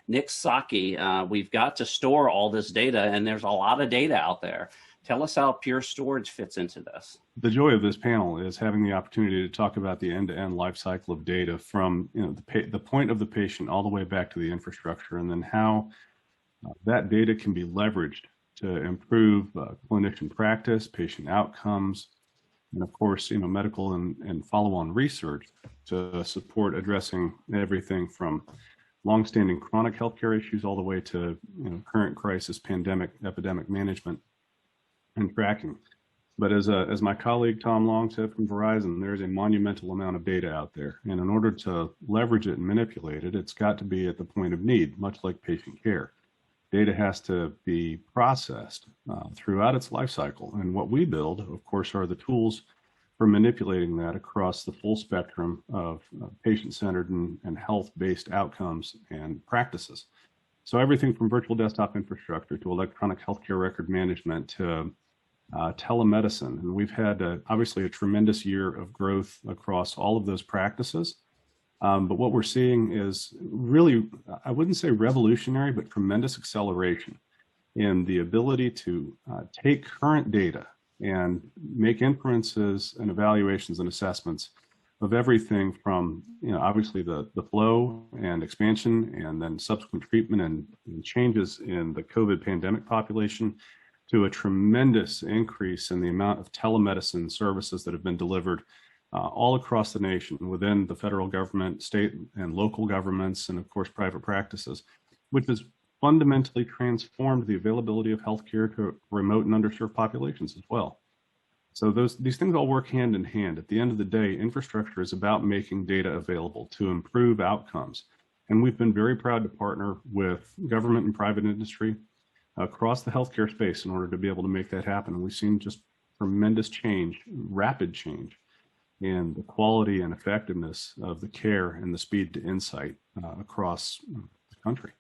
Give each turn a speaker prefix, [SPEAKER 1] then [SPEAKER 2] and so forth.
[SPEAKER 1] Nick Saki. We've got to store all this data, and there's a lot of data out there. Tell us how Pure Storage fits into this.
[SPEAKER 2] The joy of this panel is having the opportunity to talk about the end-to-end life cycle of data from the point of the patient all the way back to the infrastructure, and then how that data can be leveraged to improve clinician practice, patient outcomes, and of course, medical and follow-on research to support addressing everything from longstanding chronic healthcare issues all the way to current crisis, pandemic, epidemic management and tracking. But as my colleague Tom Long said from Verizon, there's a monumental amount of data out there. And in order to leverage it and manipulate it, it's got to be at the point of need, much like patient care. Data has to be processed throughout its life cycle. And what we build, of course, are the tools for manipulating that across the full spectrum of patient-centered and health-based outcomes and practices. So everything from virtual desktop infrastructure to electronic healthcare record management to telemedicine. And we've had obviously a tremendous year of growth across all of those practices. But what we're seeing is really, I wouldn't say revolutionary, but tremendous acceleration in the ability to take current data and make inferences and evaluations and assessments of everything from, obviously the flow and expansion and then subsequent treatment and changes in the COVID pandemic population to a tremendous increase in the amount of telemedicine services that have been delivered all across the nation within the federal government, state and local governments, and of course, private practices, which has fundamentally transformed the availability of healthcare to remote and underserved populations as well. So these things all work hand in hand. At the end of the day, infrastructure is about making data available to improve outcomes. And we've been very proud to partner with government and private industry across the healthcare space in order to be able to make that happen. And we've seen just tremendous change, rapid change in the quality and effectiveness of the care and the speed to insight across the country.